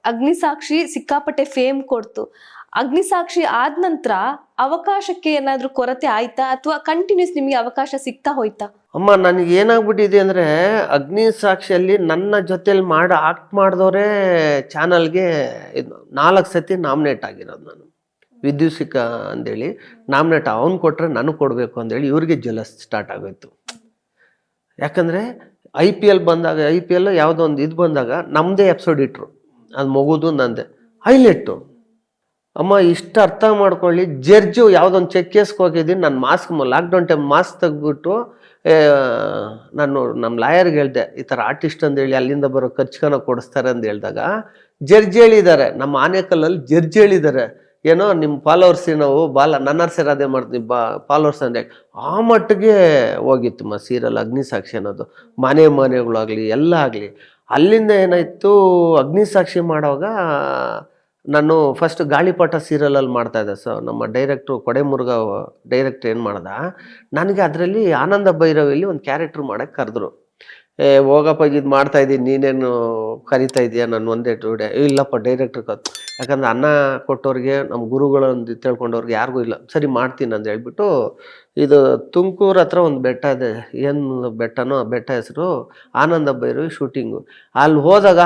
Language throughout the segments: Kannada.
ಅಗ್ನಿಸಾಕ್ಷಿ ಸಿಕ್ಕಾಪಟ್ಟೆ ಫೇಮ್ ಕೊಡ್ತು. ಅಗ್ನಿಸಾಕ್ಷಿ ಆದ ನಂತರ ಅವಕಾಶಕ್ಕೆ ಏನಾದ್ರೂ ಕೊರತೆ ಆಯ್ತಾ ಅಥವಾ ಕಂಟಿನ್ಯೂಸ್ ನಿಮ್ಗೆ ಅವಕಾಶ ಸಿಗ್ತಾ ಹೋಯ್ತಾ? ಅಮ್ಮ, ನನಗೆ ಏನಾಗ್ಬಿಟ್ಟಿದೆ ಅಂದರೆ, ಅಗ್ನಿ ಸಾಕ್ಷಿಯಲ್ಲಿ ನನ್ನ ಜೊತೆಲಿ ಆಕ್ಟ್ ಮಾಡಿದವರೇ ಚಾನಲ್ಗೆ 4 ಸತಿ ನಾಮಿನೇಟ್ ಆಗಿರೋದು. ನಾನು ವಿದ್ಯುಸಿಕ ಅಂದೇಳಿ ನಾಮಿನೇಟ್ ಅವ್ನು ಕೊಟ್ಟರೆ ನನಗೆ ಕೊಡಬೇಕು ಅಂದೇಳಿ ಇವ್ರಿಗೆ ಜಲಸ್ ಸ್ಟಾರ್ಟ್ ಆಗೋಯ್ತು. ಯಾಕಂದರೆ IPL ಬಂದಾಗ, IPL ಯಾವುದೋ ಒಂದು ಇದು ಬಂದಾಗ ನಮ್ಮದೇ ಎಪಿಸೋಡ್ ಇಟ್ಟರು. ಅದು ಮಗುದು ನಂದೆ ಹೈಲೈಟು. ಅಮ್ಮ, ಇಷ್ಟು ಅರ್ಥ ಮಾಡ್ಕೊಳ್ಳಿ. ಜಡ್ಜು ಯಾವುದೊಂದು ಚೆಕ್ ಕೇಸ್ಗೆ ಹೋಗಿದ್ದೀನಿ, ನಾನು ಲಾಕ್ಡೌನ್ ಟೈಮ್ ಮಾಸ್ಕ್ ತೆಗ್ದುಬಿಟ್ಟು ನಾನು ನಮ್ಮ ಲಾಯರ್ಗೆ ಹೇಳಿದೆ, ಈ ಥರ ಆರ್ಟಿಸ್ಟ್ ಅಂದೇಳಿ ಅಲ್ಲಿಂದ ಬರೋ ಖರ್ಚುಕನ ಕೊಡಿಸ್ತಾರೆ ಅಂತ ಹೇಳಿದಾಗ ಜಡ್ಜ್ ಹೇಳಿದ್ದಾರೆ, ನಮ್ಮ ಆನೇಕಲ್ಲಲ್ಲಿ ಜಡ್ಜ್ ಹೇಳಿದ್ದಾರೆ, ಏನೋ ನಿಮ್ಮ ಫಾಲೋವರ್ಸ್ ನಾವು ನನ್ನ ಸೇರಿ ಅದೇ ಮಾಡ್ತೀನಿ ಫಾಲೋವರ್ಸ್ ಅಂದೇಳಿ. ಆ ಮಟ್ಟಿಗೆ ಹೋಗಿತ್ತು ಸೀರಿಯಲ್ ಅಗ್ನಿಸಾಕ್ಷಿ ಅನ್ನೋದು. ಮನೆಗಳಾಗಲಿ ಎಲ್ಲ ಆಗಲಿ. ಅಲ್ಲಿಂದ ಏನಾಯಿತು, ಅಗ್ನಿಸಾಕ್ಷಿ ಮಾಡುವಾಗ ನಾನು ಫಸ್ಟ್ ಗಾಳಿಪಟ ಸೀರಿಯಲಲ್ಲಿ ಮಾಡ್ತಾಯಿದ್ದೆ. ನಮ್ಮ ಡೈರೆಕ್ಟ್ರು ಕೊಡೆಮುರುಘ ಡೈರೆಕ್ಟ್ರ್ ಏನು ಮಾಡ್ದ, ನನಗೆ ಅದರಲ್ಲಿ ಆನಂದ ಭೈರವಿಲಿ ಒಂದು ಕ್ಯಾರೆಕ್ಟ್ರ್ ಮಾಡೋಕ್ಕೆ ಕರೆದ್ರು. ಹೋಗಪ್ಪ, ಇದು ಮಾಡ್ತಾಯಿದ್ದೀನಿ, ನೀನೇನು ಕರಿತಾ ಇದೆಯಾ? ನಾನು ಒಂದೇ ಟೂಡೆ ಇಲ್ಲಪ್ಪ ಡೈರೆಕ್ಟ್ರ್ ಯಾಕಂದ್ರೆ ಅನ್ನ ಕೊಟ್ಟವ್ರಿಗೆ, ನಮ್ಮ ಗುರುಗಳೊಂದು ತಿಳ್ಕೊಂಡವ್ರಿಗೆ ಯಾರಿಗೂ ಇಲ್ಲ. ಸರಿ ಮಾಡ್ತೀನಿ ಅಂತ ಹೇಳ್ಬಿಟ್ಟು, ಇದು ತುಮಕೂರು ಹತ್ರ ಒಂದು ಬೆಟ್ಟ ಇದೆ, ಏನು ಬೆಟ್ಟನೋ, ಬೆಟ್ಟ ಹೆಸರು ಆನಂದ ಭೈರವಿ ಶೂಟಿಂಗು. ಅಲ್ಲಿ ಹೋದಾಗ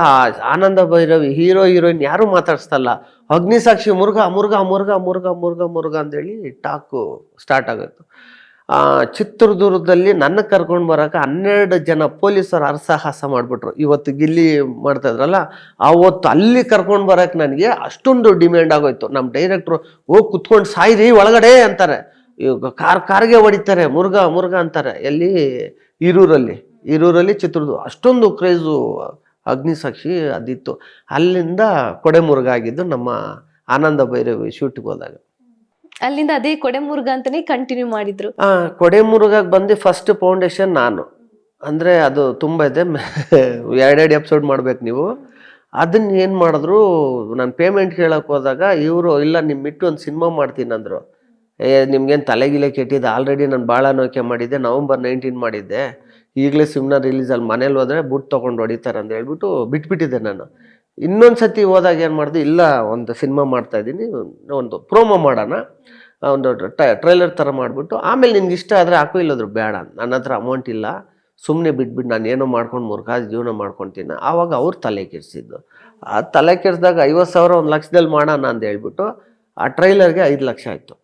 ಆನಂದ ಭೈರವಿ ಹೀರೋಯಿನ್ ಯಾರೂ ಮಾತಾಡ್ಸ್ತಲ್ಲ. ಅಗ್ನಿಸಾಕ್ಷಿ ಮುರುಘ ಮುರುಘ ಮುರುಘ ಮುರುಘ ಮುರುಘ ಮುರುಘ ಅಂತೇಳಿ ಟಾಕು ಸ್ಟಾರ್ಟ್ ಆಗುತ್ತೆ. ಚಿತ್ರದುರ್ಗದಲ್ಲಿ ನನ್ನ ಕರ್ಕೊಂಡು ಬರೋಕೆ 12 ಜನ ಪೊಲೀಸರು ಅರಸಾಹಸ ಮಾಡಿಬಿಟ್ರು. ಇವತ್ತು ಗಿಲ್ಲಿ ಮಾಡ್ತಾಯಿದ್ರಲ್ಲ, ಆವತ್ತು ಅಲ್ಲಿ ಕರ್ಕೊಂಡು ಬರೋಕೆ ನನಗೆ ಅಷ್ಟೊಂದು ಡಿಮ್ಯಾಂಡ್ ಆಗೋಯ್ತು. ನಮ್ಮ ಡೈರೆಕ್ಟ್ರು ಹೋಗಿ ಕುತ್ಕೊಂಡು ಸಾಯಿರಿ ಒಳಗಡೆ ಅಂತಾರೆ. ಇವಾಗ ಕಾರ್ಗೆ ಹೊಡಿತಾರೆ, ಮುರುಘ ಮುರುಘ ಅಂತಾರೆ. ಎಲ್ಲಿ? ಹಿರೂರಲ್ಲಿ ಚಿತ್ರದುರ್ಗ ಅಷ್ಟೊಂದು ಕ್ರೇಜು ಅಗ್ನಿಸಾಕ್ಷಿ ಅದಿತ್ತು. ಅಲ್ಲಿಂದ ಕೊಡೆಮುರುಘ ಆಗಿದ್ದು ನಮ್ಮ ಆನಂದ ಭೈರವಿ ಶೂಟಿಗೆ ಹೋದಾಗ. ಅಲ್ಲಿಂದ ಅದೇ ಕೊಡೆಮುರುಘ ಅಂತಾನೆ ಕಂಟಿನ್ಯೂ ಮಾಡಿದ್ರು. ಕೊಡೆಮುರುಘಗೆ ಬಂದು ಫಸ್ಟ್ ಫೌಂಡೇಶನ್ ನಾನು. ಅಂದರೆ ಅದು ತುಂಬ ಇದೆ, 2 ಎಪಿಸೋಡ್ ಮಾಡ್ಬೇಕು ನೀವು. ಅದನ್ನ ಏನು ಮಾಡಿದ್ರು, ನಾನು ಪೇಮೆಂಟ್ ಕೇಳೋಕೆ ಹೋದಾಗ ಇವರು ಇಲ್ಲ ನಿಮ್ಮಿಟ್ಟು ಒಂದು ಸಿನಿಮಾ ಮಾಡ್ತೀನಿ ಅಂದರು. ನಿಮ್ಗೇನು ತಲೆಗಿಲೆ ಕೆಟ್ಟಿದ್ದೆ, ಆಲ್ರೆಡಿ ನಾನು ಭಾಳ ನೋಕೆ ಮಾಡಿದ್ದೆ, November 19 ಮಾಡಿದ್ದೆ, ಈಗಲೇ ಸಿನಿಮಾ ರಿಲೀಸಲ್ಲಿ ಮನೇಲಿ ಹೋದರೆ ಬುಟ್ ತೊಗೊಂಡು ಹೊಡಿತಾರೆ ಅಂತ ಹೇಳ್ಬಿಟ್ಟು ಬಿಟ್ಬಿಟ್ಟಿದ್ದೆ ನಾನು. ಇನ್ನೊಂದು ಸತಿ ಹೋದಾಗ ಏನು ಮಾಡಿದೆ, ಇಲ್ಲ ಒಂದು ಸಿನಿಮಾ ಮಾಡ್ತಾಯಿದ್ದೀನಿ, ಒಂದು ಪ್ರೋಮೋ ಮಾಡೋಣ, ಒಂದು ಟ್ರೈಲರ್ ಥರ ಮಾಡಿಬಿಟ್ಟು ಆಮೇಲೆ ನಿನ್ಗೆ ಇಷ್ಟ ಆದರೆ ಹಾಕು, ಇಲ್ಲದ್ರು ಬೇಡ, ನನ್ನ ಹತ್ರ ಅಮೌಂಟ್ ಇಲ್ಲ, ಸುಮ್ಮನೆ ಬಿಟ್ಬಿಟ್ಟು ನಾನು ಏನೋ ಮಾಡ್ಕೊಂಡು ಮುರುಘಾಸ್ ಜೀವನ ಮಾಡ್ಕೊತೀನಿ. ಆವಾಗ ಅವ್ರು ತಲೆ ಕೆಡಿಸಿದ್ದು. ಆ ತಲೆ ಕೆಡಿಸಿದಾಗ 50,000 1 ಲಕ್ಷದಲ್ಲಿ ಮಾಡೋಣ ಅಂತ ಹೇಳ್ಬಿಟ್ಟು ಆ ಟ್ರೈಲರ್ಗೆ 5 ಲಕ್ಷ ಆಯಿತು.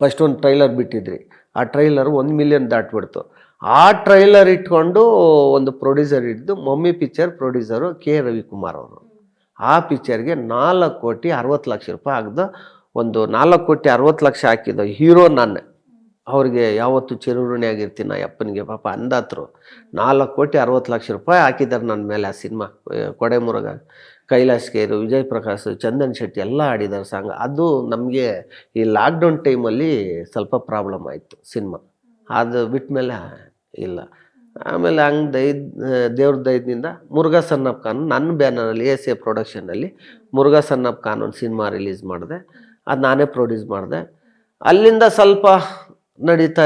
ಫಸ್ಟ್ ಒಂದು ಟ್ರೈಲರ್ ಬಿಟ್ಟಿದ್ರಿ, ಆ ಟ್ರೈಲರ್ 1 ಮಿಲಿಯನ್ ದಾಟ್ಬಿಡ್ತು. ಆ ಟ್ರೈಲರ್ ಇಟ್ಕೊಂಡು ಒಂದು ಪ್ರೊಡ್ಯೂಸರ್ ಹಿಡಿದು, mummy picture producer K. Ravikumar ಅವರು. ಆ ಪಿಕ್ಚರ್ಗೆ 4,60,00,000 ಆಗದು. ಒಂದು 4,60,00,000 ಹಾಕಿದ್ದು ಹೀರೋ ನಾನೇ. ಅವ್ರಿಗೆ ಯಾವತ್ತೂ ಚಿರಋಣಿ ಆಗಿರ್ತೀನಿ ಅಪ್ಪನಿಗೆ, ಪಾಪ ಅಂದಾತ್ರು. 4,60,00,000 ಹಾಕಿದ್ದಾರೆ ನನ್ನ ಮೇಲೆ ಆ ಸಿನಿಮಾ. ಕೊಡೆಮುರುಘ, ಕೈಲಾಶ್ ಖೇರ್, ವಿಜಯ್ ಪ್ರಕಾಶ್, ಚಂದನ್ ಶೆಟ್ಟಿ ಎಲ್ಲ ಆಡಿದ್ದಾರೆ ಸಾಂಗ್. ಅದು ನಮಗೆ ಈ ಲಾಕ್ಡೌನ್ ಟೈಮಲ್ಲಿ ಸ್ವಲ್ಪ ಪ್ರಾಬ್ಲಮ್ ಆಯಿತು ಸಿನಿಮಾ. ಅದು ಬಿಟ್ಟ ಮೇಲೆ ಇಲ್ಲ. ಆಮೇಲೆ ಹಂಗೆ ದೇವ್ರ ದಯದಿಂದ ಮುರುಘಾ ಸನ್ ಆಫ್ ಖಾನ್ ನನ್ನ ಬ್ಯಾನರಲ್ಲಿ ASA ಪ್ರೊಡಕ್ಷನಲ್ಲಿ ಮುರುಘಾ ಸನ್ ಆಫ್ ಖಾನ್ ಒಂದು ಸಿನಿಮಾ ರಿಲೀಸ್ ಮಾಡಿದೆ. ಅದು ನಾನೇ ಪ್ರೊಡ್ಯೂಸ್ ಮಾಡಿದೆ. ಅಲ್ಲಿಂದ ಸ್ವಲ್ಪ ನಡೀತಾ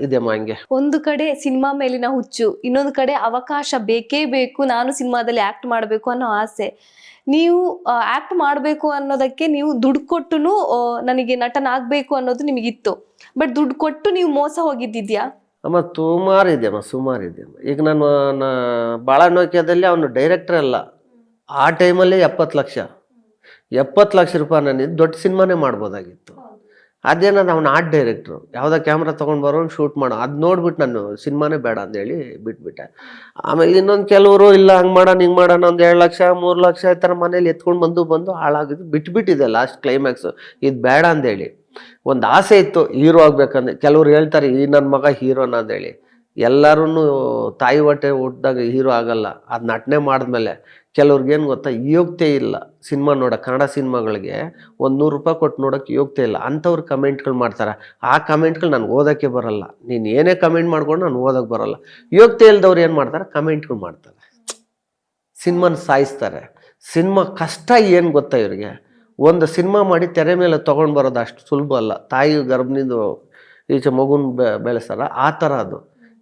ಇದೆಯಮ್ಮ ಹಂಗೆ. ಒಂದು ಕಡೆ ಸಿನಿಮಾ ಮೇಲಿನ ಹುಚ್ಚು, ಇನ್ನೊಂದು ಕಡೆ ಅವಕಾಶ ಬೇಕೇ ಬೇಕು, ನಾನು ಸಿನಿಮಾದಲ್ಲಿ ಆಕ್ಟ್ ಮಾಡಬೇಕು ಅನ್ನೋ ಆಸೆ. ನೀವು ಆಕ್ಟ್ ಮಾಡಬೇಕು ಅನ್ನೋದಕ್ಕೆ ನೀವು ದುಡ್ಡು ಕೊಟ್ಟು ನನಗೆ ನಟನಾಗಬೇಕು ಅನ್ನೋದು ನಿಮಗಿತ್ತು. ಬಟ್ ದುಡ್ಡು ಕೊಟ್ಟು ನೀವು ಮೋಸ ಹೋಗಿದ್ದಿದ್ಯಾ? ಅಮ್ಮ ಸುಮಾರಿದೆಯಮ್ಮ. ಈಗ ನಾನು ಭಾಳ ನೋಕ್ಯದಲ್ಲಿ ಅವನು ಡೈರೆಕ್ಟರ್ ಅಲ್ಲ, ಆ ಟೈಮಲ್ಲಿ 70 ಲಕ್ಷ ರೂಪಾಯಿ ನನಗೆ ದೊಡ್ಡ ಸಿನಿಮಾನೇ ಮಾಡ್ಬೋದಾಗಿತ್ತು. ಅದೇನದು ಅವ್ನು ಆರ್ಟ್ ಡೈರೆಕ್ಟ್ರು, ಯಾವುದೋ ಕ್ಯಾಮ್ರಾ ತೊಗೊಂಡು ಬರೋನು ಶೂಟ್ ಮಾಡೋ, ಅದು ನೋಡ್ಬಿಟ್ಟು ನಾನು ಸಿನಿಮಾನೇ ಬೇಡ ಅಂದೇಳಿ ಬಿಟ್ಬಿಟ್ಟೆ. ಆಮೇಲೆ ಇನ್ನೊಂದು ಕೆಲವರು ಇಲ್ಲ ಹಂಗೆ ಮಾಡೋಣ ಹಿಂಗೆ ಮಾಡೋಣ, ಒಂದು 2 ಲಕ್ಷ 3 ಲಕ್ಷ ಈ ಥರ ಮನೇಲಿ ಎತ್ಕೊಂಡು ಬಂದು ಹಾಳಾಗಿದ್ದು ಬಿಟ್ಬಿಟ್ಟಿದೆ ಲಾಸ್ಟ್ ಕ್ಲೈಮ್ಯಾಕ್ಸು. ಇದು ಬೇಡ ಅಂದೇಳಿ ಒಂದು ಆಸೆ ಇತ್ತು ಹೀರೋ ಆಗ್ಬೇಕಂದ್ರೆ. ಕೆಲವ್ರು ಹೇಳ್ತಾರೆ ಈ ನನ್ನ ಮಗ ಹೀರೋನ ಅಂದೇಳಿ. ಎಲ್ಲರೂ ತಾಯಿ ಹೊಟ್ಟೆ ಹುಟ್ಟಿದಾಗ ಹೀರೋ ಆಗಲ್ಲ, ಅದು ನಟನೆ ಮಾಡಿದ್ಮೇಲೆ. ಕೆಲವ್ರಿಗೇನು ಗೊತ್ತಾ, ಯೋಗ್ಯತೆ ಇಲ್ಲ ಸಿನಿಮಾ ನೋಡೋಕೆ. ಕನ್ನಡ ಸಿನಿಮಾಗಳಿಗೆ ಒಂದು 100 ರೂಪಾಯಿ ಕೊಟ್ಟು ನೋಡೋಕ್ಕೆ ಯೋಗ್ಯತೆ ಇಲ್ಲ ಅಂಥವ್ರು ಕಮೆಂಟ್ಗಳು ಮಾಡ್ತಾರೆ. ಆ ಕಮೆಂಟ್ಗಳು ನನಗೆ ಓದೋಕ್ಕೆ ಬರೋಲ್ಲ. ನೀನು ಏನೇ ಕಮೆಂಟ್ ಮಾಡ್ಕೊಂಡು ನಾನು ಓದೋಕ್ಕೆ ಬರೋಲ್ಲ. ಯೋಗ್ಯತೆ ಇಲ್ದವ್ರು ಏನು ಮಾಡ್ತಾರೆ, ಕಮೆಂಟ್ಗಳು ಮಾಡ್ತಾರೆ, ಸಿನಿಮಾನ ಸಾಯಿಸ್ತಾರೆ. ಸಿನಿಮಾ ಕಷ್ಟ ಏನು ಗೊತ್ತಾ ಇವ್ರಿಗೆ, ಒಂದು ಸಿನಿಮಾ ಮಾಡಿ ತೆರೆ ಮೇಲೆ ತೊಗೊಂಡು ಬರೋದು ಅಷ್ಟು ಸುಲಭ ಅಲ್ಲ. ತಾಯಿ ಗರ್ಭನಿಂದ ಈಚೆ ಮಗುನ ಬೆಳೆಸ್ತಾರ ಆ ಥರ ಅದು.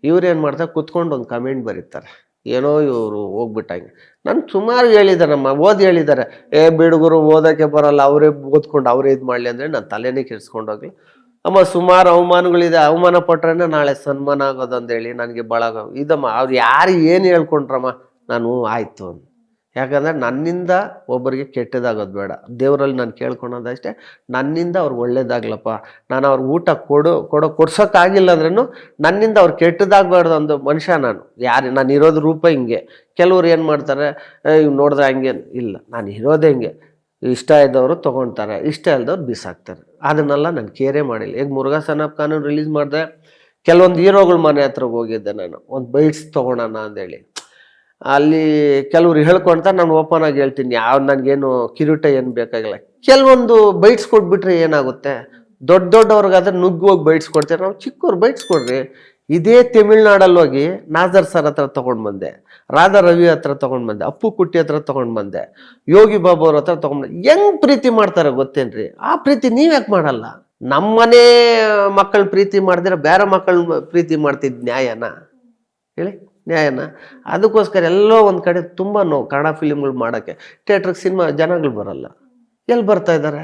ಇವ್ರೇನು ಮಾಡ್ತಾರೆ, ಕುತ್ಕೊಂಡು ಒಂದು ಕಮೆಂಟ್ ಬರೀತಾರೆ, ಏನೋ ಇವರು ಹೋಗ್ಬಿಟ್ಟಂಗೆ. ನಾನು ಸುಮಾರು ಹೇಳಿದಾರಮ್ಮ, ಹೇಳಿದ್ದಾರೆ, ಬಿಡುಗರು ಓದೋಕ್ಕೆ ಬರಲ್ಲ, ಅವರೇ ಓದ್ಕೊಂಡು ಅವರೇ ಇದು ಮಾಡಲಿ ಅಂದರೆ ನಾನು ತಲೆನೇ ಕೆಡಿಸ್ಕೊಂಡೋಗ್ಲಿ. ಅಮ್ಮ ಸುಮಾರು ಅವಮಾನಗಳಿದೆ, ಅವಮಾನ ಪಟ್ರೇನೆ ನಾಳೆ ಸನ್ಮಾನ ಆಗೋದು ಅಂದೇಳಿ ನನಗೆ ಭಾಳ ಇದಮ್ಮ. ಅವ್ರು ಯಾರು ಏನು ಹೇಳ್ಕೊಂಡ್ರಮ್ಮ, ನಾನು ಆಯಿತು ಅಂತ. ಯಾಕಂದರೆ ನನ್ನಿಂದ ಒಬ್ಬರಿಗೆ ಕೆಟ್ಟದಾಗೋದು ಬೇಡ, ದೇವರಲ್ಲಿ ನಾನು ಕೇಳ್ಕೊಳೋದಷ್ಟೇ, ನನ್ನಿಂದ ಅವ್ರಿಗೆ ಒಳ್ಳೇದಾಗ್ಲಪ್ಪ. ನಾನು ಅವ್ರಿಗೆ ಊಟ ಕೊಡ್ಸೋಕ್ಕಾಗಿಲ್ಲ ಅಂದ್ರೂ ನನ್ನಿಂದ ಅವ್ರು ಕೆಟ್ಟದಾಗಬಾರ್ದು ಒಂದು ಮನುಷ್ಯ ನಾನು. ನಾನು ಇರೋದು ರೂಪ ಹಿಂಗೆ. ಕೆಲವ್ರು ಏನು ಮಾಡ್ತಾರೆ, ಇವ್ ನೋಡಿದ್ರೆ ಹಂಗೆ ಇಲ್ಲ, ನಾನು ಇರೋದೇ ಹಿಂಗೆ. ಇಷ್ಟ ಇದ್ದವರು ತೊಗೊಳ್ತಾರೆ, ಇಷ್ಟ ಇಲ್ದವ್ರು ಬಿಸಾಕ್ತಾರೆ. ಅದನ್ನೆಲ್ಲ ನಾನು ಕೇರೇ ಮಾಡಿಲ್ಲ. ಈಗ Murugha son of Khan release ಮಾಡಿದೆ, ಕೆಲವೊಂದು ಹೀರೋಗಳ ಮನೆ ಹತ್ರಕ್ಕೆ ಹೋಗಿದ್ದೆ ನಾನು, ಒಂದು ಬೈಟ್ಸ್ ತೊಗೊಳೋಣ ಅಂದೇಳಿ. ಅಲ್ಲಿ ಕೆಲವ್ರು ಹೇಳ್ಕೊಳ್ತಾ ನಾನು ಓಪನ್ ಆಗಿ ಹೇಳ್ತೀನಿ, ನನಗೇನು ಕಿರೀಟ ಏನು ಬೇಕಾಗಿಲ್ಲ. ಕೆಲವೊಂದು ಬೈಟ್ಸ್ ಕೊಟ್ಬಿಟ್ರೆ ಏನಾಗುತ್ತೆ, ದೊಡ್ಡವ್ರಿಗಾದ್ರೆ ನುಗ್ಗಿ ಹೋಗಿ ಬೈಟ್ಸ್ ಕೊಡ್ತಾರೆ, ನಾವು ಚಿಕ್ಕವ್ರು ಬೈಟ್ಸ್ ಕೊಡ್ರಿ. ಇದೇ ತಮಿಳ್ನಾಡಲ್ಲಿ ಹೋಗಿ ನಾಜರ್ ಸರ್ ಹತ್ರ ತೊಗೊಂಡು ಬಂದೆ, ರಾಧಾ ರವಿ ಹತ್ರ ತೊಗೊಂಡು ಬಂದೆ, ಅಪ್ಪು ಕುಟ್ಟಿ ಹತ್ರ ತೊಗೊಂಡು ಬಂದೆ, ಯೋಗಿ ಬಾಬು ಅವ್ರ ಹತ್ರ ತೊಗೊಂಡು ಬಂದೆ. ಹೆಂಗ್ ಪ್ರೀತಿ ಮಾಡ್ತಾರೆ ಗೊತ್ತೇನ್ರಿ? ಆ ಪ್ರೀತಿ ನೀವ್ಯಾಕೆ ಮಾಡಲ್ಲ? ನಮ್ಮನೆ ಮಕ್ಕಳ ಪ್ರೀತಿ ಮಾಡಿದ್ರೆ ಬೇರೆ ಮಕ್ಕಳ ಪ್ರೀತಿ ಮಾಡ್ತಿದ್ ನ್ಯಾಯನ ಹೇಳಿ? ನ್ಯಾಯನ? ಅದಕ್ಕೋಸ್ಕರ ಎಲ್ಲೋ ಒಂದು ಕಡೆ ತುಂಬ ನೋವು. ಕನ್ನಡ ಫಿಲಿಮ್ಗಳು ಮಾಡೋಕ್ಕೆ ಥಿಯೇಟ್ರಿಗೆ ಸಿನಿಮಾ ಜನಗಳು ಬರಲ್ಲ. ಎಲ್ಲಿ ಬರ್ತಾ ಇದ್ದಾರೆ?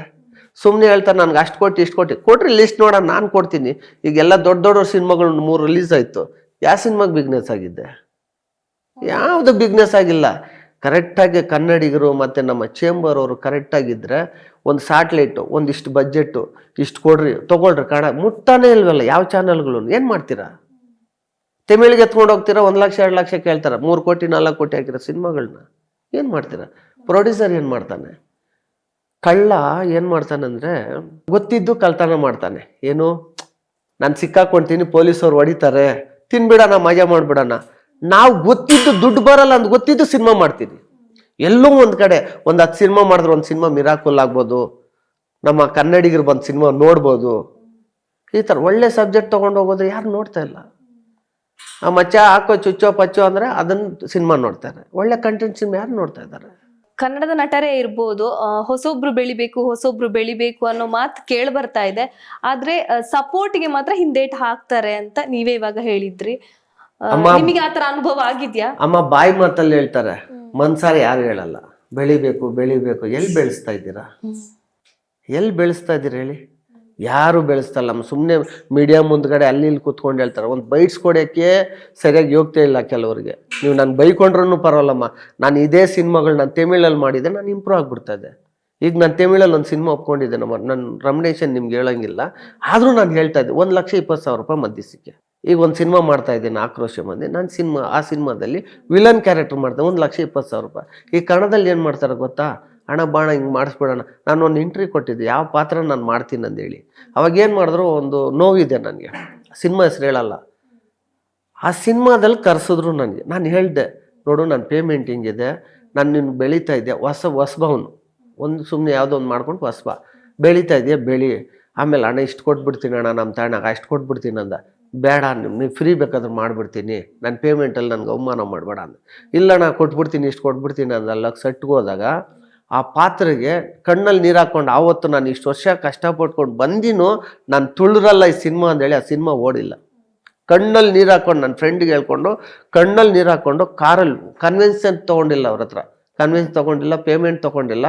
ಸುಮ್ಮನೆ ಹೇಳ್ತಾರೆ ನನಗೆ ಅಷ್ಟು ಕೊಟ್ಟು ಇಷ್ಟು ಕೊಟ್ರಿ ಲಿಸ್ಟ್ ನೋಡೋಣ, ನಾನು ಕೊಡ್ತೀನಿ. ಈಗೆಲ್ಲ ದೊಡ್ಡ ಸಿನಿಮಾಗಳು 3 ರಿಲೀಸ್ ಆಯಿತು. ಯಾವ ಸಿನಿಮಾಗೆ ಬಿಸ್ನೆಸ್ ಆಗಿದ್ದೆ? ಯಾವುದು ಬಿಸ್ನೆಸ್ ಆಗಿಲ್ಲ. ಕರೆಕ್ಟಾಗಿ ಕನ್ನಡಿಗರು ಮತ್ತು ನಮ್ಮ ಚೇಂಬರ್ ಅವರು ಕರೆಕ್ಟಾಗಿದ್ದರೆ ಒಂದು ಸ್ಯಾಟ್ಲೈಟು, ಒಂದಿಷ್ಟು ಬಜೆಟ್ಟು, ಇಷ್ಟು ಕೊಡ್ರಿ ತೊಗೊಳ್ರಿ. ಕನ್ನಡ ಮುಟ್ಟಾನೇ ಇಲ್ವಲ್ಲ ಯಾವ ಚಾನಲ್ಗಳು. ಏನು ಮಾಡ್ತೀರಾ? ತಮಿಳಿಗೆ ಎತ್ಕೊಂಡು ಹೋಗ್ತೀರಾ, 1 ಲಕ್ಷ 2 ಲಕ್ಷ ಕೇಳ್ತಾರೆ, 3 ಕೋಟಿ 4 ಕೋಟಿ ಹಾಕಿರೋ ಸಿನಿಮಾಗಳನ್ನ ಏನು ಮಾಡ್ತೀರಾ? ಪ್ರೊಡ್ಯೂಸರ್ ಏನು ಮಾಡ್ತಾನೆ? ಕಳ್ಳ ಏನು ಮಾಡ್ತಾನಂದರೆ ಗೊತ್ತಿದ್ದು ಕಳ್ತನ ಮಾಡ್ತಾನೆ. ಏನು, ನಾನು ಸಿಕ್ಕಾಕೊಳ್ತೀನಿ, ಪೊಲೀಸವ್ರು ಹೊಡಿತಾರೆ, ತಿನ್ಬಿಡೋಣ, ಮಜಾ ಮಾಡಿಬಿಡೋಣ. ನಾವು ಗೊತ್ತಿದ್ದು ದುಡ್ಡು ಬರಲ್ಲ ಅಂತ ಗೊತ್ತಿದ್ದು ಸಿನಿಮಾ ಮಾಡ್ತೀವಿ. ಎಲ್ಲೋ ಒಂದು ಕಡೆ ಒಂದು 10 ಸಿನಿಮಾ ಮಾಡಿದ್ರೆ ಒಂದು ಸಿನಿಮಾ ಮಿರಾಕಲ್ ಆಗ್ಬೋದು, ನಮ್ಮ ಕನ್ನಡಿಗರು ಬಂದು ಸಿನಿಮಾ ನೋಡ್ಬೋದು. ಈ ಥರ ಒಳ್ಳೆ ಸಬ್ಜೆಕ್ಟ್ ತೊಗೊಂಡು ಹೋಗೋದ್ರೆ ಯಾರು ನೋಡ್ತಾ ಇಲ್ಲ. ಆ ಮಚ್ಚ ಹಾಕೋ ಚುಚ್ಚೋ ಪಚ್ಚೋ ಅಂದರೆ ಅದನ್ನು ಸಿನಿಮಾ ನೋಡ್ತಾರೆ. ಒಳ್ಳೆ ಕಂಟೆಂಟ್ ಸಿನಿಮಾ ಯಾರು ನೋಡ್ತಾ ಇದ್ದಾರೆ? ಕನ್ನಡದ ನಟರೇ ಇರ್ಬೋದು, ಹೊಸೊಬ್ರು ಬೆಳಿಬೇಕು ಅನ್ನೋ ಮಾತು ಕೇಳಿ ಬರ್ತಾ ಇದೆ. ಆದ್ರೆ ಸಪೋರ್ಟ್ಗೆ ಮಾತ್ರ ಹಿಂದೇಟ್ ಹಾಕ್ತಾರೆ ಅಂತ ನೀವೇ ಇವಾಗ ಹೇಳಿದ್ರಿ. ನಿಮಗೆ ಆತರ ಅನುಭವ ಆಗಿದ್ಯಾ? ಅಮ್ಮ ಬಾಯಿ ಮಾತಲ್ಲಿ ಹೇಳ್ತಾರೆ, ಮನ್ಸಾರೆ ಯಾರು ಹೇಳಲ್ಲ. ಬೆಳಿಬೇಕು. ಎಲ್ಲಿ ಬೆಳೆಸ್ತಾ ಇದ್ದೀರಾ? ಹೇಳಿ? ಯಾರು ಬೆಳೆಸ್ತಲ್ಲ. ಸುಮ್ಮನೆ ಮೀಡಿಯಾ ಮುಂದ್ಗಡೆ ಅಲ್ಲಿ ಇಲ್ಲಿ ಕೂತ್ಕೊಂಡು ಹೇಳ್ತಾರೆ. ಒಂದು ಬೈಟ್ಸ್ ಕೊಡೋಕ್ಕೆ ಸರಿಯಾಗಿ ಯೋಗ್ಯತೆ ಇಲ್ಲ ಕೆಲವ್ರಿಗೆ. ನೀವು ನಾನು ಬೈಕೊಂಡ್ರೂ ಪರವಾಗಿಲ್ಲಮ್ಮ, ನಾನು ಇದೇ ಸಿನಿಮಾಗಳು ನಾನು ತಮಿಳಲ್ಲಿ ಮಾಡಿದ್ದೆ, ನಾನು ಇಂಪ್ರೂವ್ ಆಗಿಬಿಡ್ತಾ ಇದ್ದೆ. ಈಗ ನಾನು ತಮಿಳಲ್ಲಿ ಒಂದು ಸಿನಿಮಾ ಒಪ್ಕೊಂಡಿದ್ದೆ ನಮ್ಮ, ನನ್ನ ರಮಣೇಶನ್ ನಿಮ್ಗೆ ಹೇಳೋಂಗಿಲ್ಲ, ಆದರೂ ನಾನು ಹೇಳ್ತಾ ಇದ್ದೆ 1,20,000 ರೂಪಾಯಿ ಮಧ್ಯಸ್ಥಿಕೆ. ಈಗ ಒಂದು ಸಿನಿಮಾ ಮಾಡ್ತಾ ಇದ್ದೀನಿ, ಆಕ್ರೋಶ ಮಂದಿ. ನಾನು ಆ ಸಿನಿಮಾದಲ್ಲಿ ವಿಲನ್ ಕ್ಯಾರೆಕ್ಟರ್ ಮಾಡ್ದೆ, 1,20,000 ರೂಪಾಯಿ. ಈ ಕನ್ನಡದಲ್ಲಿ ಏನು ಮಾಡ್ತಾರೆ ಗೊತ್ತಾ? ಹಣ ಬಾಣ ಹಿಂಗೆ ಮಾಡಿಸ್ಬಿಡೋಣ. ನಾನು ಒಂದು ಇಂಟರ್ವ್ಯೂ ಕೊಟ್ಟಿದ್ದೆ, ಯಾವ ಪಾತ್ರ ನಾನು ಮಾಡ್ತೀನಿ ಅಂದೇಳಿ. ಅವಾಗೇನು ಮಾಡಿದ್ರು, ಒಂದು ನೋವಿದೆ ನನಗೆ, ಸಿನಿಮಾ ಹೆಸರು ಹೇಳಲ್ಲ. ಆ ಸಿನಿಮಾದಲ್ಲಿ ಕರೆಸಿದ್ರು ನನಗೆ. ನಾನು ಹೇಳಿದೆ, ನೋಡು ನನ್ನ ಪೇಮೆಂಟ್ ಹಿಂಗಿದೆ, ನಾನು ನಿನ್ನ ಬೆಳೀತಾ ಇದ್ದೆ, ಹೊಸಬವನು, ಒಂದು ಸುಮ್ಮನೆ ಯಾವುದೋ ಒಂದು ಮಾಡ್ಕೊಂಡು ಹೊಸಬ ಬೆಳೀತಾ ಇದೆಯಾ, ಬೆಳಿ. ಆಮೇಲೆ ಹಣ ಇಷ್ಟು ಕೊಟ್ಬಿಡ್ತೀನಿ ಅಣ್ಣ, ನಮ್ಮ ತಾಣಾಗ ಅಷ್ಟು ಕೊಟ್ಬಿಡ್ತೀನಿ ಅಂದ. ಬೇಡ, ನೀವು ಫ್ರೀ ಬೇಕಾದ್ರೆ ಮಾಡಿಬಿಡ್ತೀನಿ, ನನ್ನ ಪೇಮೆಂಟಲ್ಲಿ ನನಗೆ ಅವಮಾನ ಮಾಡಬೇಡ ಅಂದ. ಇಲ್ಲ ನಾ ಕೊಟ್ಬಿಡ್ತೀನಿ, ಇಷ್ಟು ಕೊಟ್ಬಿಡ್ತೀನಿ ಅಂದಲ್ಲ. ಸೆಟ್ಗೆ ಹೋದಾಗ ಆ ಪಾತ್ರೆಗೆ ಕಣ್ಣಲ್ಲಿ ನೀರು ಹಾಕ್ಕೊಂಡು, ಆವತ್ತು ನಾನು ಇಷ್ಟು ವರ್ಷ ಕಷ್ಟಪಟ್ಕೊಂಡು ಬಂದಿನೂ ನಾನು ತುಳಿರಲ್ಲ ಈ ಸಿನಿಮಾ ಅಂದೇಳಿ ಆ ಸಿನಿಮಾ ಓಡಿಲ್ಲ. ಕಣ್ಣಲ್ಲಿ ನೀರು ಹಾಕ್ಕೊಂಡು, ನನ್ನ ಫ್ರೆಂಡಿಗೆ ಹೇಳ್ಕೊಂಡು ಕಣ್ಣಲ್ಲಿ ನೀರು ಹಾಕ್ಕೊಂಡು ಕಾರಲ್ಲಿ ಕನ್ವೆನ್ಷನ್ ತೊಗೊಂಡಿಲ್ಲ, ಅವ್ರ ಹತ್ರ ಕನ್ವೆನ್ಸ್ ತೊಗೊಂಡಿಲ್ಲ, ಪೇಮೆಂಟ್ ತೊಗೊಂಡಿಲ್ಲ.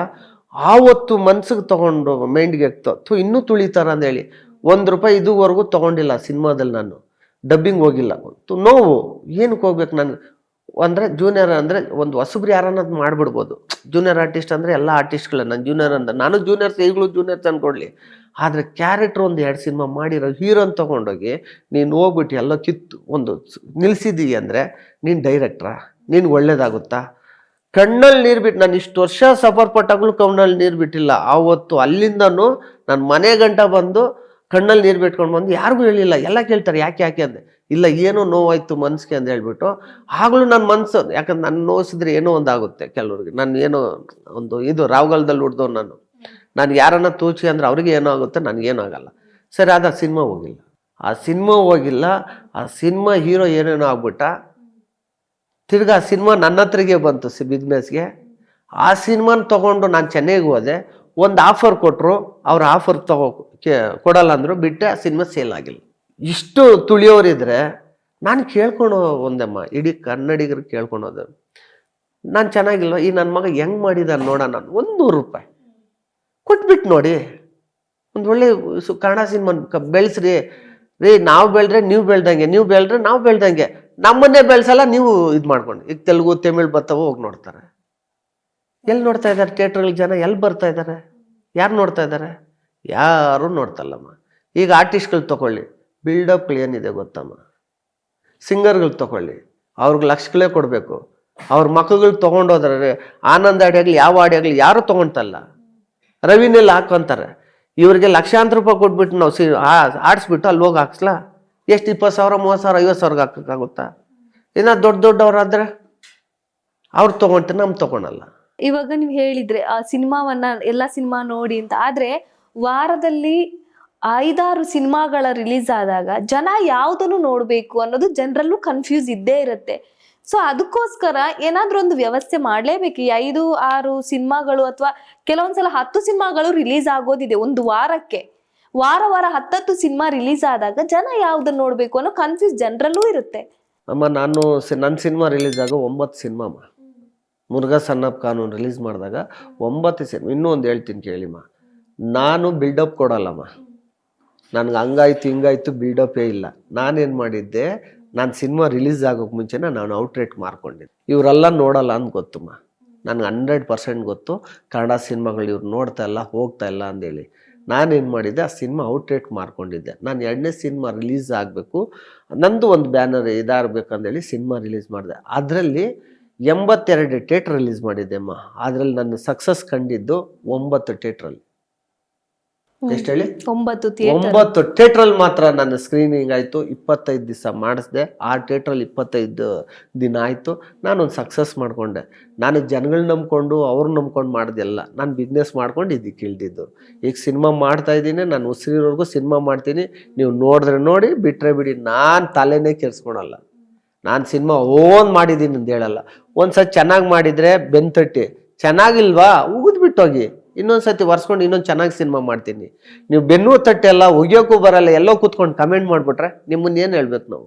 ಆವತ್ತು ಮನ್ಸಿಗೆ ತೊಗೊಂಡು ಮೈಂಡ್ಗೆ ಎಕ್ತು, ಇನ್ನೂ ತುಳಿತಾರ ಅಂದೇಳಿ ₹1 ಇದುವರೆಗೂ ತೊಗೊಂಡಿಲ್ಲ ಸಿನಿಮಾದಲ್ಲಿ. ನಾನು ಡಬ್ಬಿಂಗ್ ಹೋಗಿಲ್ಲ. ನೋವು. ಏನಕ್ಕೆ ಹೋಗ್ಬೇಕು ನಾನು ಅಂದರೆ, ಜೂನಿಯರ್ ಅಂದರೆ ಒಂದು ಹೊಸಬ್ರು ಯಾರನ್ನೋದು ಮಾಡಿಬಿಡ್ಬೋದು. ಜೂನಿಯರ್ ಆರ್ಟಿಸ್ಟ್ ಅಂದರೆ ಎಲ್ಲ ಆರ್ಟಿಸ್ಟ್ಗಳೇ ನಾನು ಜೂನಿಯರ್ ಅಂತ. ನಾನು ಜೂನಿಯರ್ಸ್, ಈಗಲೂ ಜೂನಿಯರ್ಸ್ ಅಂದ್ಕೊಡ್ಲಿ. ಆದರೆ ಕ್ಯಾರೆಕ್ಟ್ರ್ ಒಂದು 2 ಸಿನಿಮಾ ಮಾಡಿರೋ ಹೀರೋನ್ ತೊಗೊಂಡೋಗಿ ನೀನು ಹೋಗ್ಬಿಟ್ಟು ಎಲ್ಲ ಕಿತ್ತು ಒಂದು ನಿಲ್ಲಿಸಿದ್ದೀವಿ ಅಂದರೆ ನೀನು ಡೈರೆಕ್ಟ್ರಾ? ನೀನು ಒಳ್ಳೇದಾಗುತ್ತಾ? ಕಣ್ಣಲ್ಲಿ ನೀರು ಬಿಟ್ಟು, ನಾನು ಇಷ್ಟು ವರ್ಷ ಸಫರ್ ಪಟ್ಟಾಗಲೂ ಕಣ್ಣಲ್ಲಿ ನೀರು ಬಿಟ್ಟಿಲ್ಲ. ಆವತ್ತು ಅಲ್ಲಿಂದನೂ ನಾನು ಮನೆ ಗಂಟ ಬಂದು ಕಣ್ಣಲ್ಲಿ ನೀರು ಬಿಟ್ಕೊಂಡು ಬಂದು ಯಾರಿಗೂ ಹೇಳಿಲ್ಲ. ಎಲ್ಲ ಕೇಳ್ತಾರೆ ಯಾಕೆ ಅಂದೆ. ಇಲ್ಲ, ಏನೋ ನೋವಾಯ್ತು ಮನ್ಸಿಗೆ ಅಂತ ಹೇಳ್ಬಿಟ್ಟು. ಆಗಲೂ ನನ್ನ ಮನಸ್ಸು, ಯಾಕಂದ್ರೆ ನನ್ನ ನೋಯಿಸಿದ್ರೆ ಏನೋ ಒಂದಾಗುತ್ತೆ ಕೆಲವ್ರಿಗೆ. ನಾನು ಏನೋ ಒಂದು ಇದು ರಾವ್ಗಾಲದಲ್ಲಿ ಹುಡ್ದವ್ ನಾನು ಯಾರನ್ನ ತೂಚಿ ಅಂದರೆ ಅವ್ರಿಗೆ ಏನೋ ಆಗುತ್ತೆ, ನನಗೇನೂ ಆಗಲ್ಲ. ಸರಿ, ಅದು ಆ ಸಿನಿಮಾ ಹೋಗಿಲ್ಲ. ಆ ಸಿನಿಮಾ ಹೀರೋ ಏನೇನೋ ಆಗ್ಬಿಟ್ಟ. ತಿರ್ಗಿ ಆ ಸಿನಿಮಾ ನನ್ನ ಹತ್ರಿಗೆ ಬಂತು ಬಿಸ್ನೆಸ್ಗೆ. ಆ ಸಿನಿಮಾನ ತೊಗೊಂಡು ನಾನು ಚೆನ್ನೈಗೆ ಹೋದೆ. ಒಂದು ಆಫರ್ ಕೊಟ್ಟರು, ಅವ್ರ ಆಫರ್ ಕೊಡಲ್ಲ ಅಂದರು, ಬಿಟ್ಟೆ. ಆ ಸಿನಿಮಾ ಸೇಲ್ ಆಗಿಲ್ಲ. ಇಷ್ಟು ತುಳಿಯೋರಿದ್ರೆ ನಾನು ಕೇಳ್ಕೊಂಡು ಒಂದಮ್ಮ, ಇಡೀ ಕನ್ನಡಿಗರು ಕೇಳ್ಕೊಳೋದು, ನಾನು ಚೆನ್ನಾಗಿಲ್ವ, ಈ ನನ್ನ ಮಗ ಹೆಂಗ್ ಮಾಡಿದಾನೆ ನೋಡೋಣ, ನಾನು 100 ರೂಪಾಯಿ ಕೊಟ್ಬಿಟ್ಟು ನೋಡಿ, ಒಂದು ಒಳ್ಳೆ ಕನ್ನಡ ಸಿನಿಮಾ ಬೆಳೆಸ್ರಿ ರೀ. ನಾವು ಬೆಳೆದ್ರೆ ನೀವು ಬೆಳ್ದಂಗೆ, ನೀವು ಬೆಳೆದ್ರೆ ನಾವು ಬೆಳ್ದಂಗೆ. ನಮ್ಮನ್ನೇ ಬೆಳೆಸಲ್ಲ, ನೀವು ಇದು ಮಾಡ್ಕೊಂಡು. ಈಗ ತೆಲುಗು ತಮಿಳ್ ಬರ್ತಾವ, ಹೋಗಿ ನೋಡ್ತಾರೆ. ಎಲ್ಲಿ ನೋಡ್ತಾ ಇದ್ದಾರೆ ಥಿಯೇಟ್ರಲ್ಲಿ ಜನ? ಎಲ್ಲಿ ಬರ್ತಾ ಇದ್ದಾರೆ? ಯಾರು ನೋಡ್ತಾ ಇದ್ದಾರೆ? ಯಾರು ನೋಡ್ತಲ್ಲಮ್ಮ. ಈಗ ಆರ್ಟಿಸ್ಟ್ಗಳು ತಗೊಳ್ಳಿ, ಬಿಲ್ಡಪ್ಗಳು ಏನಿದೆ ಗೊತ್ತಮ್ಮ. ಸಿಂಗರ್ಗಳು ತಗೊಳ್ಳಿ, ಅವ್ರಿಗೆ ಲಕ್ಷಗಳೇ ಕೊಡಬೇಕು. ಅವ್ರ ಮಕ್ಕಳುಗಳು ತೊಗೊಂಡೋದ್ರೆ ಆನಂದ್ ಆಡಿ ಆಗಲಿ ಯಾವ ಆಡಿ ಆಗಲಿ ಯಾರು ತೊಗೊಳ್ತಲ್ಲ, ರವಿನೆಲ್ಲ ಹಾಕೊಂತಾರೆ. ಇವ್ರಿಗೆ ಲಕ್ಷಾಂತರ ರೂಪಾಯಿ ಕೊಟ್ಬಿಟ್ಟು ನಾವು ಆಡಿಸ್ಬಿಟ್ಟು ಅಲ್ಲಿ ಹೋಗಿ ಹಾಕ್ಸ್ಲಾ? ಎಷ್ಟು 20,000, 30,000, 50,000 ಹಾಕೋಕ್ಕಾಗುತ್ತಾ? ಇನ್ನು ದೊಡ್ಡವರಾದ್ರೆ ಅವ್ರು ತೊಗೊಂಡ್ರೆ ನಮ್ಗೆ ತೊಗೊಳಲ್ಲ. ಇವಾಗ ನೀವು ಹೇಳಿದ್ರೆ ಆ ಸಿನಿಮಾವನ್ನ ಎಲ್ಲ ಸಿನಿಮಾ ನೋಡಿ ಅಂತ, ಆದ್ರೆ ವಾರದಲ್ಲಿ 5-6 ಸಿನಿಮಾಗಳ ರಿಲೀಸ್ ಆದಾಗ ಜನ ಯಾವ್ದನ್ನು ನೋಡ್ಬೇಕು ಅನ್ನೋದು ಜನರಲ್ಲೂ ಕನ್ಫ್ಯೂಸ್ ಇದ್ದೇ ಇರುತ್ತೆ. ಸೊ ಅದಕ್ಕೋಸ್ಕರ ಏನಾದ್ರೂ ಒಂದು ವ್ಯವಸ್ಥೆ ಮಾಡ್ಲೇಬೇಕು. ಈ 5-6 ಸಿನಿಮಾಗಳು ಅಥವಾ ಕೆಲವೊಂದ್ಸಲ 10 ಸಿನಿಮಾಗಳು ರಿಲೀಸ್ ಆಗೋದಿದೆ ಒಂದು ವಾರಕ್ಕೆ. ವಾರ 10 ಸಿನಿಮಾ ರಿಲೀಸ್ ಆದಾಗ ಜನ ಯಾವ್ದನ್ನ ನೋಡ್ಬೇಕು ಅನ್ನೋ ಕನ್ಫ್ಯೂಸ್ ಜನರಲ್ಲೂ ಇರುತ್ತೆ. ಅಮ್ಮ, ನಾನು ನನ್ನ ಸಿನಿಮಾ ರಿಲೀಸ್ ಆಗ 9 ಸಿನಿಮಾ ಅಮ್ಮ. ಮುರುಘಾ ಸನ್ ಆಫ್ ಕಾನೂನು ರಿಲೀಸ್ ಮಾಡಿದಾಗ 9 ಸಿನಿಮಾ. ಇನ್ನೂ ಒಂದು ಹೇಳ್ತೀನಿ ಕೇಳಿಮ್ಮ, ನಾನು ಬಿಲ್ಡಪ್ ಕೊಡಲ್ಲಮ್ಮ. ನನಗೆ ಹಂಗಾಯ್ತು ಹಿಂಗಾಯ್ತು ಬಿಲ್ಡಪ್ಪೇ ಇಲ್ಲ. ನಾನೇನು ಮಾಡಿದ್ದೆ, ನಾನು ಸಿನಿಮಾ ರಿಲೀಸ್ ಆಗೋಕ್ಕೆ ಮುಂಚೆನೇ ನಾನು ಔಟ್ರೇಟ್ ಮಾರ್ಕೊಂಡಿದ್ದೆ. ಇವರೆಲ್ಲ ನೋಡಲ್ಲ ಅಂತ ಗೊತ್ತಮ್ಮ, ನನಗೆ 100% ಗೊತ್ತು. ಕನ್ನಡ ಸಿನಿಮಾಗಳು ಇವ್ರು ನೋಡ್ತಾ ಇಲ್ಲ, ಹೋಗ್ತಾ ಇಲ್ಲ ಅಂದೇಳಿ ನಾನೇನು ಮಾಡಿದ್ದೆ, ಆ ಸಿನಿಮಾ ಔಟ್ರೇಟ್ ಮಾರ್ಕೊಂಡಿದ್ದೆ. ನಾನು 2ನೇ ಸಿನಿಮಾ ರಿಲೀಸ್ ಆಗಬೇಕು, ನಂದು ಒಂದು ಬ್ಯಾನರ್ ಇದಾಗಬೇಕಂದೇಳಿ ಸಿನಿಮಾ ರಿಲೀಸ್ ಮಾಡಿದೆ. ಅದರಲ್ಲಿ 82 ಥಿಯೇಟ್ರ್ ರಿಲೀಸ್ ಮಾಡಿದ್ದೆ ಅಮ್ಮ. ಅದರಲ್ಲಿ ನನ್ನ ಸಕ್ಸಸ್ ಕಂಡಿದ್ದು 9 ಥಿಯೇಟ್ರಲ್ಲಿ. ಎಷ್ಟು ಹೇಳಿ? 9 ಥಿಯೇಟ್ರಲ್ಲಿ ಮಾತ್ರ ನನ್ನ ಸ್ಕ್ರೀನಿಂಗ್ ಆಯಿತು. 25 ದಿವಸ ಮಾಡಿಸ್ದೆ. ಆ ಥಿಯೇಟ್ರಲ್ಲಿ 25 ದಿನ ಆಯಿತು. ನಾನೊಂದು ಸಕ್ಸಸ್ ಮಾಡಿಕೊಂಡೆ. ನಾನು ಜನಗಳು ನಂಬ್ಕೊಂಡು ಅವ್ರು ನಂಬ್ಕೊಂಡು ಮಾಡ್ದೆಲ್ಲ, ನಾನು ಬಿಸ್ನೆಸ್ ಮಾಡ್ಕೊಂಡು ಇದಕ್ಕೆ ಇಳ್ದಿದ್ದು. ಈಗ ಸಿನಿಮಾ ಮಾಡ್ತಾ ಇದ್ದೀನಿ, ನಾನು ಉಸಿರಿರೋರ್ಗೂ ಸಿನಿಮಾ ಮಾಡ್ತೀನಿ. ನೀವು ನೋಡಿದ್ರೆ ನೋಡಿ, ಬಿಟ್ಟರೆ ಬಿಡಿ, ನಾನು ತಲೆನೇ ಕೆರ್ಸ್ಕೊಳಲ್ಲ. ನಾನು ಸಿನಿಮಾ ಓನ್ ಮಾಡಿದ್ದೀನಿ ಅಂತ ಹೇಳಲ್ಲ. ಒಂದ್ಸತಿ ಚೆನ್ನಾಗಿ ಮಾಡಿದರೆ ಬೆನ್ತಟ್ಟಿ, ಚೆನ್ನಾಗಿಲ್ವಾ ಉಗಿದ್ಬಿಟ್ಟೋಗಿ, ಇನ್ನೊಂದ್ಸತಿ ಒರೆಸ್ಕೊಂಡು ಇನ್ನೊಂದು ಚೆನ್ನಾಗಿ ಸಿನಿಮಾ ಮಾಡ್ತೀನಿ. ನೀವು ಬೆನ್ನು ತಟ್ಟೆ ಎಲ್ಲ ಒಗಿಯೋಕ್ಕೂ ಬರಲ್ಲ, ಎಲ್ಲೋ ಕೂತ್ಕೊಂಡು ಕಮೆಂಟ್ ಮಾಡಿಬಿಟ್ರೆ ನಿಮ್ಮನ್ನ ಏನು ಹೇಳ್ಬೇಕು ನಾವು?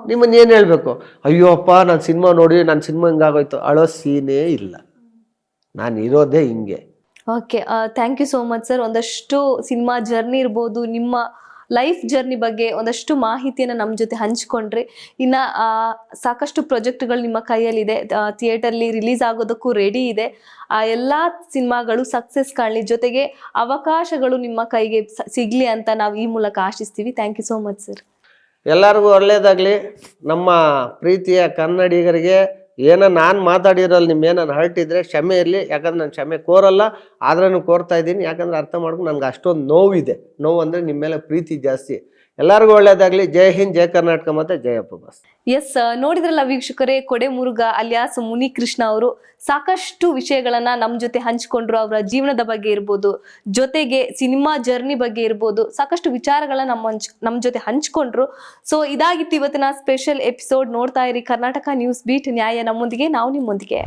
ನಿಮ್ಮನ್ನ ಏನು ಹೇಳ್ಬೇಕು? ಅಯ್ಯೋ ಅಪ್ಪ, ನಾನು ಸಿನಿಮಾ ನೋಡಿ ನನ್ನ ಸಿನಿಮಾ ಹಿಂಗಾಗೋಯ್ತು, ಅಳೋ ಸೀನೇ ಇಲ್ಲ. ನಾನು ಇರೋದೇ ಹಿಂಗೆ. Okay, thank you so much sir. ಒಂದಷ್ಟು ಸಿನಿಮಾ ಜರ್ನಿ ಇರ್ಬೋದು, ನಿಮ್ಮ ಲೈಫ್ ಜರ್ನಿ ಬಗ್ಗೆ ಒಂದಷ್ಟು ಮಾಹಿತಿಯನ್ನು ನಮ್ಮ ಜೊತೆ ಹಂಚ್ಕೊಂಡ್ರಿ. ಇನ್ನು ಸಾಕಷ್ಟು ಪ್ರಾಜೆಕ್ಟ್ಗಳು ನಿಮ್ಮ ಕೈಯಲ್ಲಿದೆ, ಥಿಯೇಟರ್ಲಿ ರಿಲೀಸ್ ಆಗೋದಕ್ಕೂ ರೆಡಿ ಇದೆ. ಆ ಎಲ್ಲ ಸಿನಿಮಾಗಳು ಸಕ್ಸಸ್ ಕಾಣಲಿ, ಜೊತೆಗೆ ಅವಕಾಶಗಳು ನಿಮ್ಮ ಕೈಗೆ ಸಿಗಲಿ ಅಂತ ನಾವು ಈ ಮೂಲಕ ಆಶಿಸ್ತೀವಿ. Thank you so much sir. ಎಲ್ಲರಿಗೂ ಒಳ್ಳೇದಾಗಲಿ. ನಮ್ಮ ಪ್ರೀತಿಯ ಕನ್ನಡಿಗರಿಗೆ ಏನೋ ನಾನು ಮಾತಾಡಿರೋಲ್ಲಿ ನಿಮ್ಮೇನು ಹರ್ಟ್ ಇದ್ದರೆ ಕ್ಷಮೆ ಇರಲಿ. ಯಾಕಂದ್ರೆ ನಾನು ಕ್ಷಮೆ ಕೋರಲ್ಲ, ಆದ್ರೂ ಕೋರ್ತಾ ಇದ್ದೀನಿ. ಯಾಕಂದ್ರೆ ಅರ್ಥ ಮಾಡ್ಕೊಂಡು ನನಗೆ ಅಷ್ಟೊಂದು ನೋವಿದೆ. ನೋವು ಅಂದರೆ ನಿಮ್ಮ ಮೇಲೆ ಪ್ರೀತಿ ಜಾಸ್ತಿ. ಎಲ್ಲರಿಗೂ ಒಳ್ಳೇದಾಗಲಿ. ಜೈ ಹಿಂದ್, ಜೈ ಕರ್ನಾಟಕ, ಮತ್ತು ಜಯಪ್ಪ ಬಾಸ್. ಎಸ್, ನೋಡಿದ್ರಲ್ಲ ವೀಕ್ಷಕರೇ, ಕೊಡೆ ಮುರುಘಾ ಅಲಿಯಾಸ್ ಮುನಿಕೃಷ್ಣ ಅವರು ಸಾಕಷ್ಟು ವಿಷಯಗಳನ್ನ ನಮ್ಮ ಜೊತೆ ಹಂಚಿಕೊಂಡ್ರು. ಅವರ ಜೀವನದ ಬಗ್ಗೆ ಇರ್ಬೋದು, ಜೊತೆಗೆ ಸಿನಿಮಾ ಜರ್ನಿ ಬಗ್ಗೆ ಇರ್ಬೋದು, ಸಾಕಷ್ಟು ವಿಚಾರಗಳನ್ನ ನಮ್ಮ ಜೊತೆ ಹಂಚ್ಕೊಂಡ್ರು. ಸೊ ಇದಾಗಿತ್ತು ಇವತ್ತಿನ ಸ್ಪೆಷಲ್ ಎಪಿಸೋಡ್. ನೋಡ್ತಾ ಇರಿ ಕರ್ನಾಟಕ ನ್ಯೂಸ್ ಬೀಟ್, ನ್ಯಾಯ ನಮ್ಮೊಂದಿಗೆ, ನಾವು ನಿಮ್ಮೊಂದಿಗೆ.